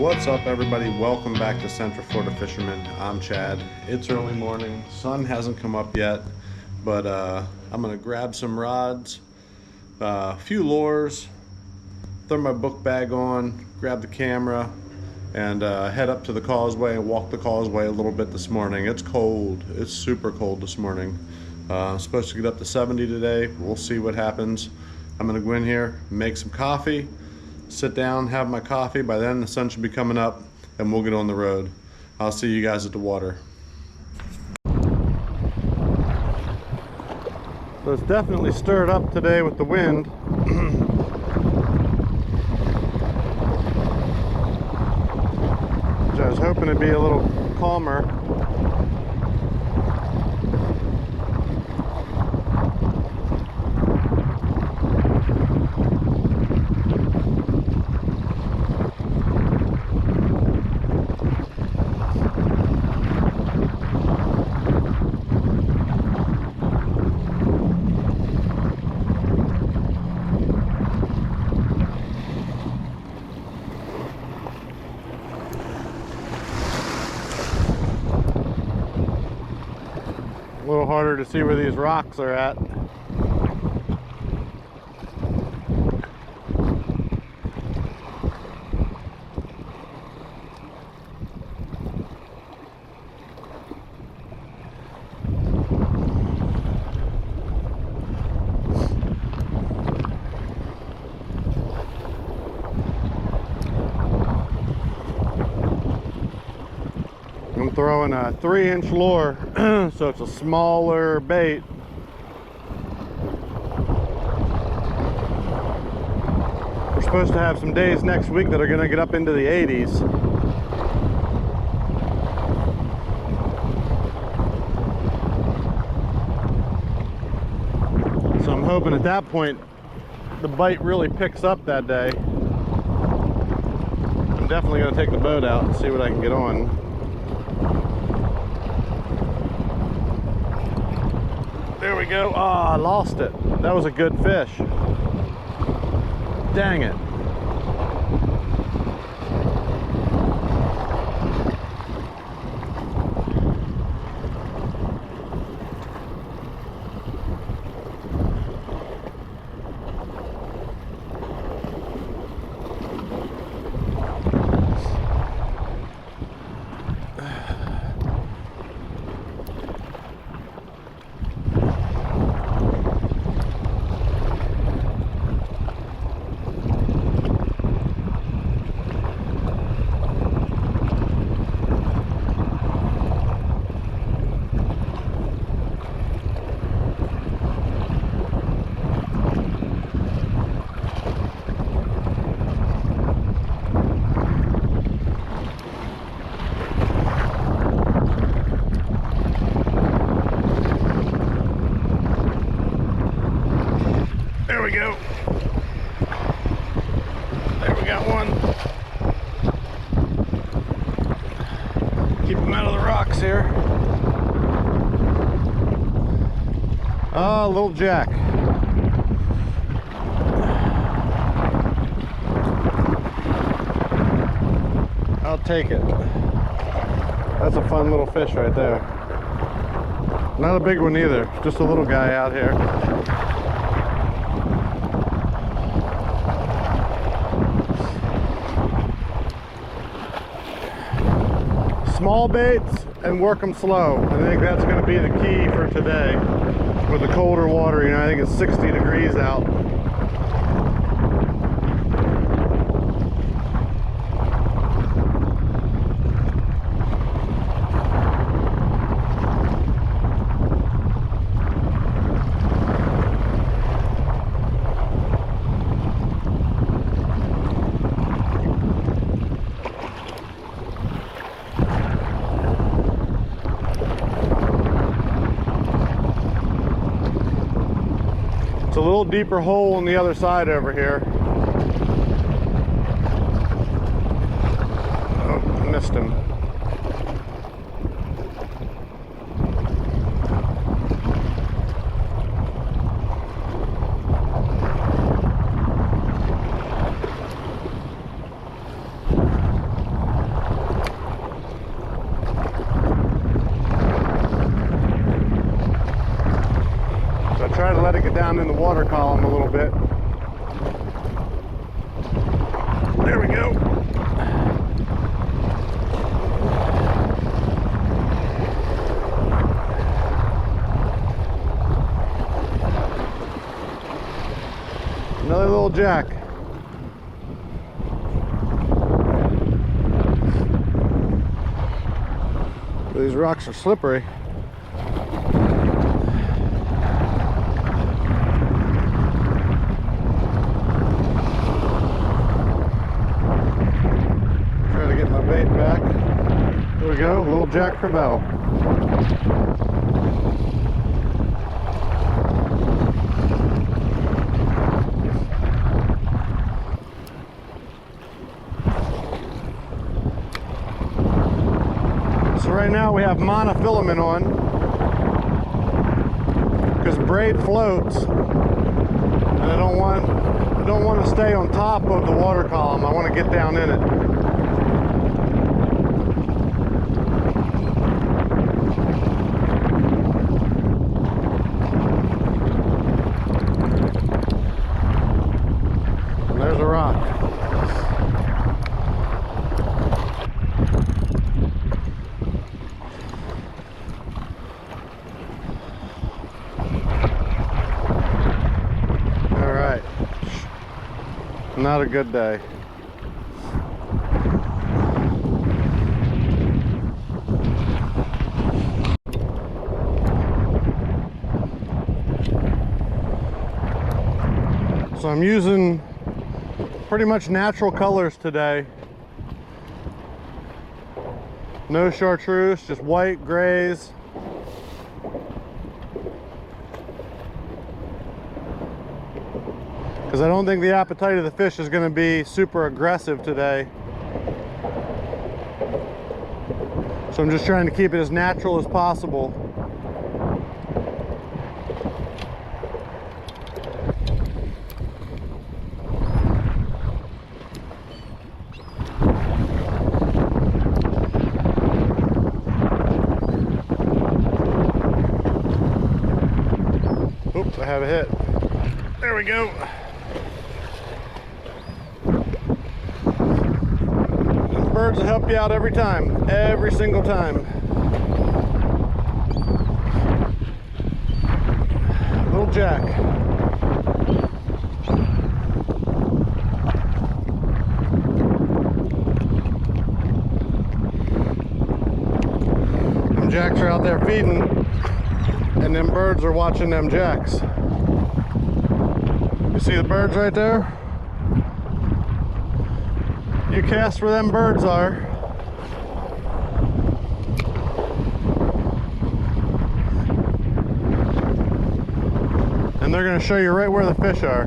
What's up, everybody? Welcome back to Central Florida Fisherman. I'm Chad. It's early morning. Sun hasn't come up yet, but I'm gonna grab some rods, a few lures, throw my book bag on, grab the camera, and head up to the causeway and walk the causeway a little bit this morning. It's cold. It's super cold this morning. I'm supposed to get up to 70 today. We'll see what happens. I'm gonna go in here, make some coffee, sit down, have my coffee. By then the sun should be coming up and we'll get on the road. I'll see you guys at the water. So it's definitely stirred up today with the wind. Which I was hoping it'd be a little calmer. A little harder to see where these rocks are at. I'm throwing a 3-inch lure, so it's a smaller bait. We're supposed to have some days next week that are going to get up into the 80s. So I'm hoping at that point the bite really picks up that day. I'm definitely going to take the boat out and see what I can get on. There we go. Ah, I lost it. That was a good fish. Dang it. There we go. There we got one. Keep them out of the rocks here. Ah, little jack. I'll take it. That's a fun little fish right there. Not a big one either, just a little guy out here. Small baits and work them slow. I think that's going to be the key for today with the colder water. You know, I think it's 60 degrees out. It's a little deeper hole on the other side over here. Oh, missed him. Try to let it get down in the water column a little bit. There we go. Another little jack. These rocks are slippery. Try to get my bait back. There we go, little jack crevalle. Right now we have monofilament on because braid floats, and I don't want to stay on top of the water column. I want to get down in it. And there's a rock. Not a good day. So I'm using pretty much natural colors today. No chartreuse, just white, grays. Because I don't think the appetite of the fish is going to be super aggressive today. So I'm just trying to keep it as natural as possible. Oops, I have a hit. There we go. Birds will help you out every time, every single time. Little jack. Them jacks are out there feeding, and them birds are watching them jacks. You see the birds right there? You cast where them birds are. And they're going to show you right where the fish are.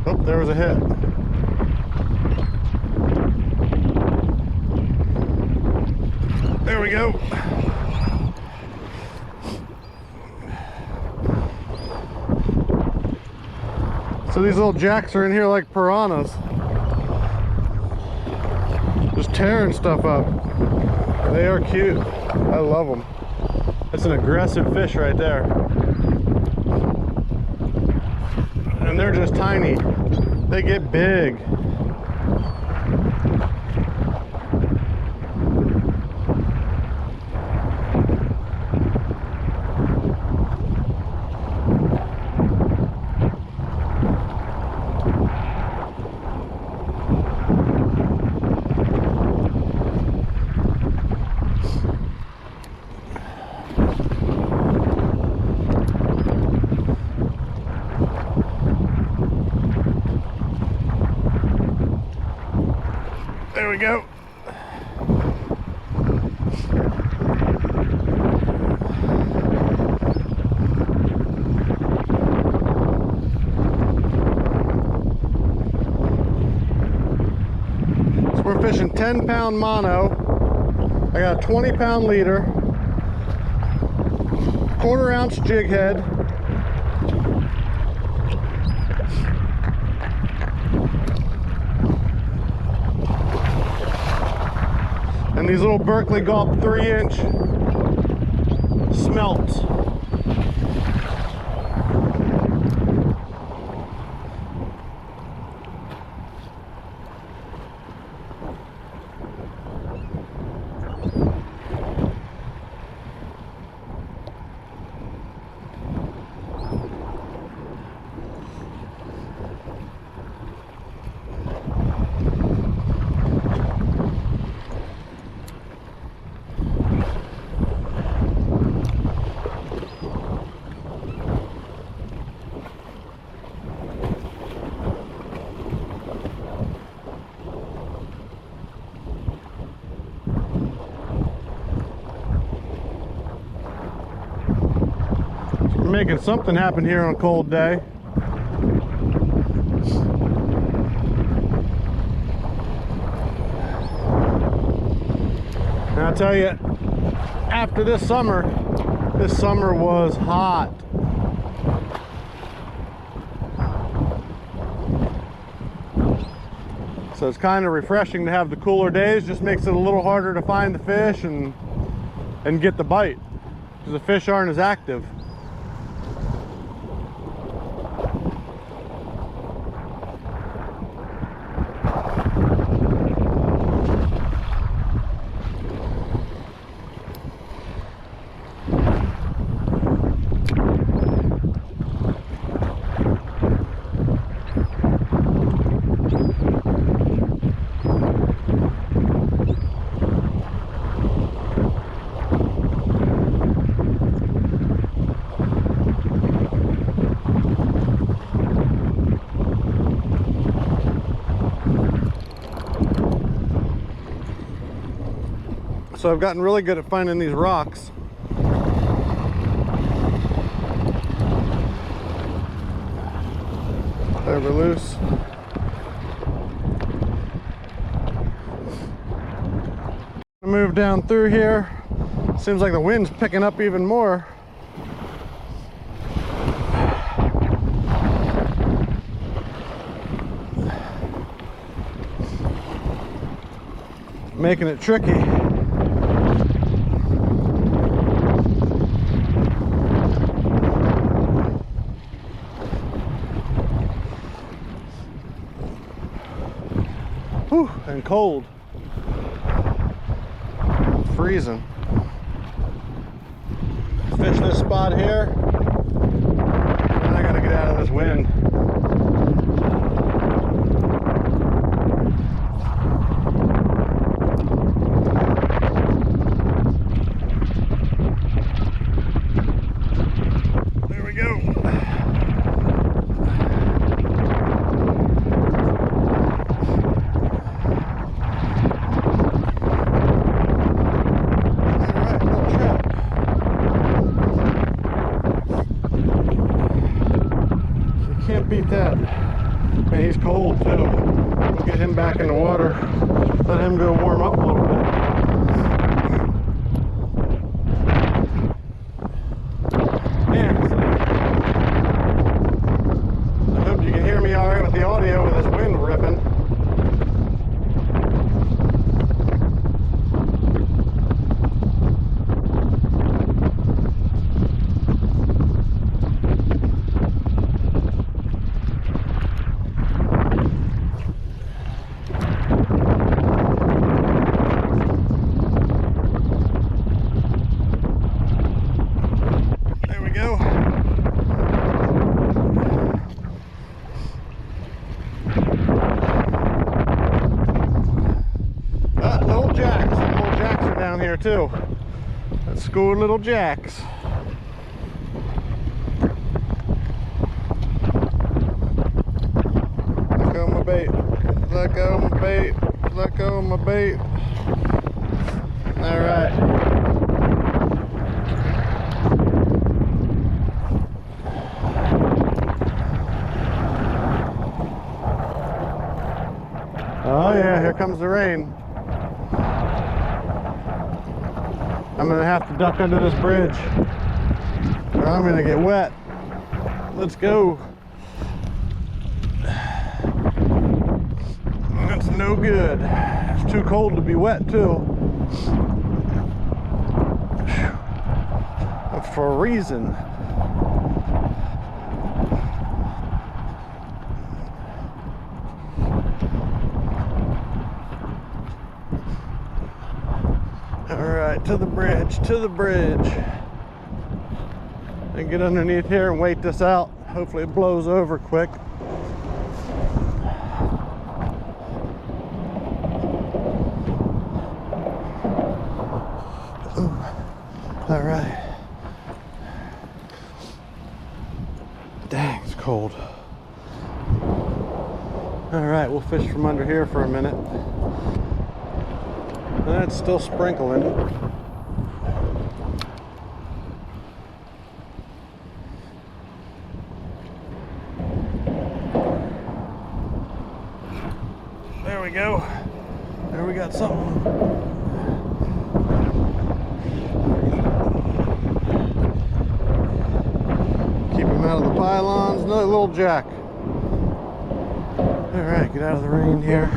Oh, there was a hit. There we go. So these little jacks are in here like piranhas. Just tearing stuff up. They are cute. I love them. That's an aggressive fish right there. And they're just tiny. They get big. There we go. So we're fishing 10-pound mono. I got a 20-pound leader, quarter-ounce jig head, and these little Berkeley Gulp 3-inch smelts. Making something happen here on a cold day. And I'll tell you, after this summer was hot. So it's kind of refreshing to have the cooler days. Just makes it a little harder to find the fish and get the bite, because the fish aren't as active. So I've gotten really good at finding these rocks. There, we're loose. Move down through here. Seems like the wind's picking up even more. Making it tricky. Whew, and cold. Freezing. Fish this spot here. And I gotta get out of this wind. There we go. Beat that. And he's cold too. We'll get him back in the water. Let him go warm up a little bit. Man, I hope you can hear me alright with the audio with this wind ripping. Here too. Let's score little jacks. Let go of my bait. Let go of my bait. Let go of my bait. All right. Oh yeah, here comes the rain. I'm gonna have to duck under this bridge or I'm gonna get wet. Let's go. That's no good. It's too cold to be wet too. For a reason. To the bridge, and get underneath here and wait this out. Hopefully it blows over quick. All right. Dang, it's cold. All right, we'll fish from under here for a minute. It's still sprinkling. out of the pylons. Another little jack. All right, get out of the rain here.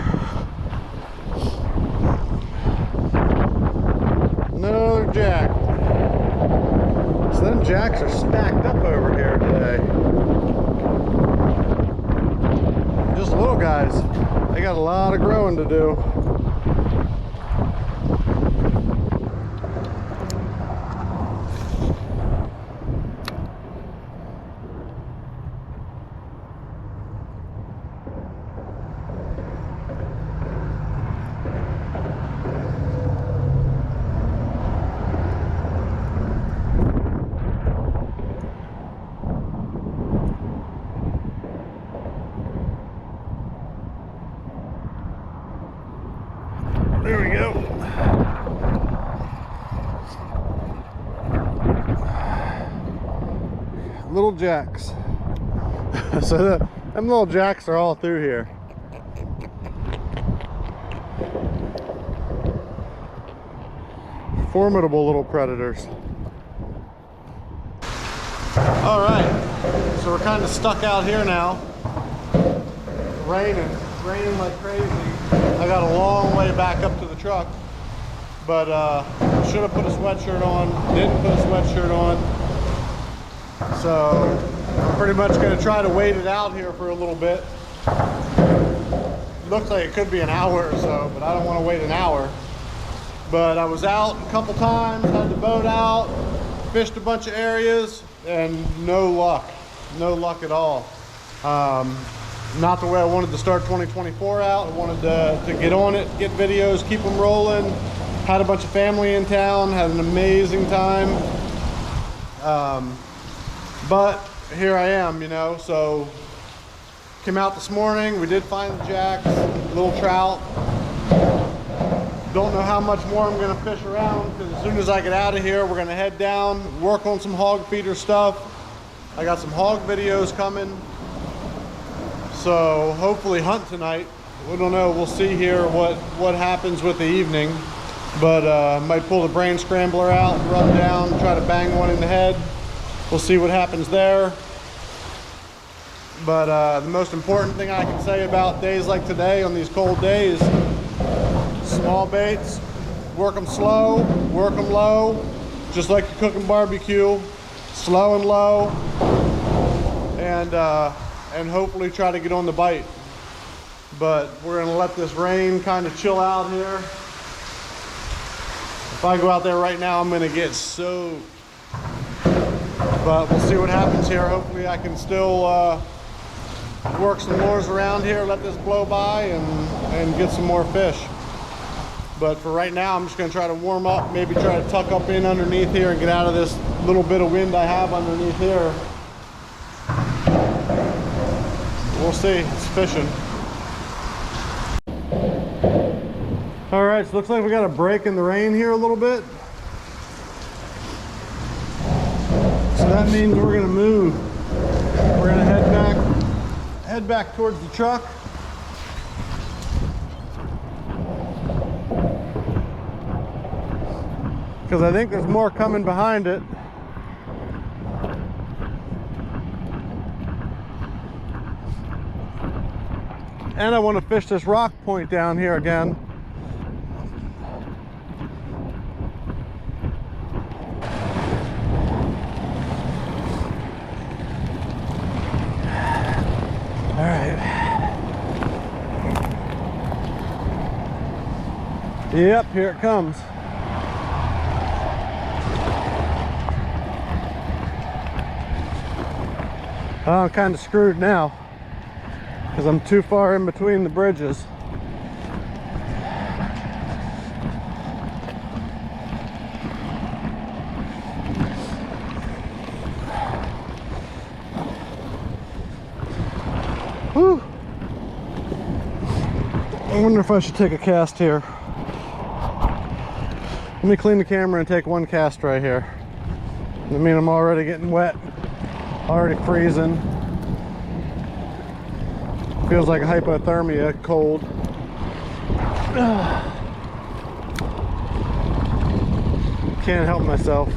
Another jack. So them jacks are stacked up over here today. Just little guys. They got a lot of growing to do. There we go. Little jacks. So them little jacks are all through here. Formidable little predators. All right, so we're kind of stuck out here now. Raining like crazy. I got a long way back up to the truck, but should have put a sweatshirt on, didn't put a sweatshirt on. So I'm pretty much going to try to wait it out here for a little bit. Looks like it could be an hour or so, but I don't want to wait an hour. But I was out a couple times, had the boat out, fished a bunch of areas, and no luck at all. Not the way I wanted to start 2024 out. I wanted to get on it, get videos, keep them rolling. Had a bunch of family in town, had an amazing time. But here I am, you know, so came out this morning. We did find the jacks, little trout. Don't know how much more I'm gonna fish around, because as soon as I get out of here, we're gonna head down, work on some hog feeder stuff. I got some hog videos coming. So hopefully hunt tonight. We don't know, we'll see here what happens with the evening. But might pull the brain scrambler out, run down, try to bang one in the head. We'll see what happens there. But the most important thing I can say about days like today, on these cold days, small baits, work them slow, work them low, just like you're cooking barbecue, slow and low, and hopefully try to get on the bite. But we're gonna let this rain kind of chill out here. If I go out there right now, I'm gonna get soaked. But we'll see what happens here. Hopefully I can still work some lures around here, let this blow by, and get some more fish. But for right now, I'm just gonna try to warm up, maybe try to tuck up in underneath here and get out of this little bit of wind I have underneath here. We'll see, it's fishing. All right, so looks like we got a break in the rain here a little bit. So that means we're gonna move. We're gonna head back towards the truck. Because I think there's more coming behind it. And I want to fish this rock point down here again. All right. Yep, here it comes. I'm kind of screwed now because I'm too far in between the bridges. Whew. I wonder if I should take a cast here. Let me clean the camera and take one cast right here. I mean, I'm already getting wet, already freezing. Feels like hypothermia, cold. Can't help myself.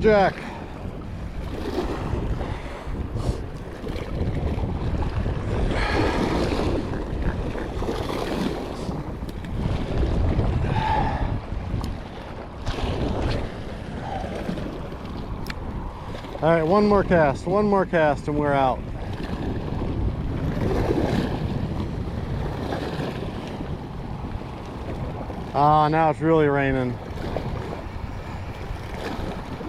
jack. All right, one more cast and we're out. Ah, now it's really raining.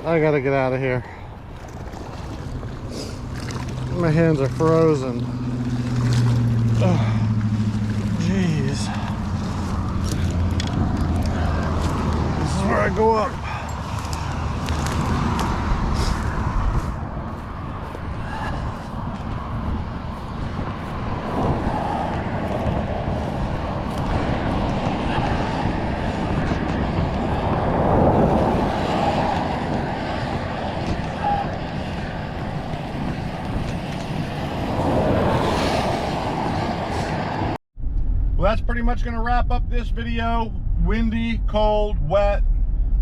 I gotta get out of here. My hands are frozen. Oh, jeez. This is where I go up. Well, that's pretty much going to wrap up this video. Windy, cold, wet,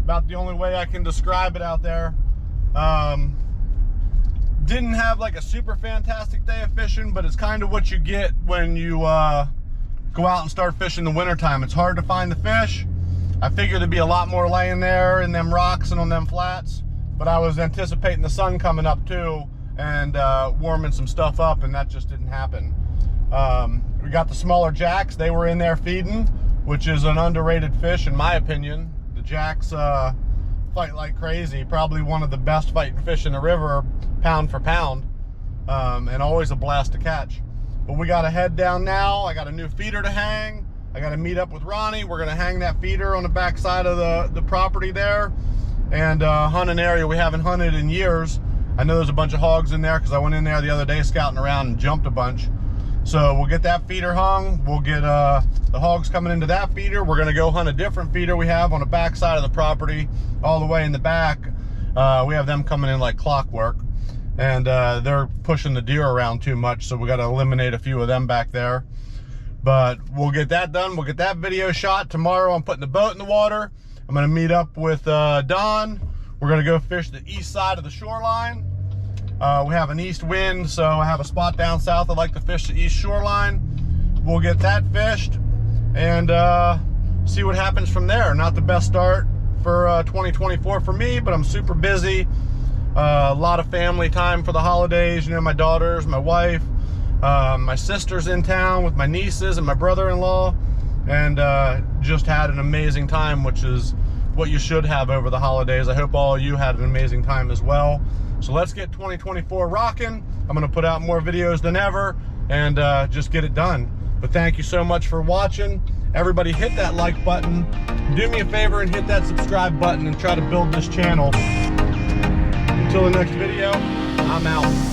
about the only way I can describe it out there. Didn't have like a super fantastic day of fishing, but it's kind of what you get when you go out and start fishing in the wintertime. It's hard to find the fish. I figured there'd be a lot more laying there in them rocks and on them flats, but I was anticipating the sun coming up too and warming some stuff up, and that just didn't happen. We got the smaller jacks. They were in there feeding, which is an underrated fish in my opinion. The jacks fight like crazy. Probably one of the best fighting fish in the river, pound for pound, and always a blast to catch. But we got to head down now. I got a new feeder to hang. I got to meet up with Ronnie. We're going to hang that feeder on the back side of the property there and hunt an area we haven't hunted in years. I know there's a bunch of hogs in there because I went in there the other day scouting around and jumped a bunch. So we'll get that feeder hung. We'll get the hogs coming into that feeder. We're gonna go hunt a different feeder we have on the back side of the property, all the way in the back. We have them coming in like clockwork, and they're pushing the deer around too much, so we gotta eliminate a few of them back there. But we'll get that done. We'll get that video shot. Tomorrow I'm putting the boat in the water. I'm gonna meet up with Don. We're gonna go fish the east side of the shoreline. We have an east wind, so I have a spot down south. I like to fish the east shoreline. We'll get that fished and see what happens from there. Not the best start for 2024 for me, but I'm super busy. A lot of family time for the holidays. You know, my daughters, my wife, my sister's in town with my nieces and my brother-in-law, and just had an amazing time, which is what you should have over the holidays. I hope all of you had an amazing time as well. So let's get 2024 rocking. I'm gonna put out more videos than ever and just get it done. But thank you so much for watching. Everybody hit that like button. Do me a favor and hit that subscribe button and try to build this channel. Until the next video, I'm out.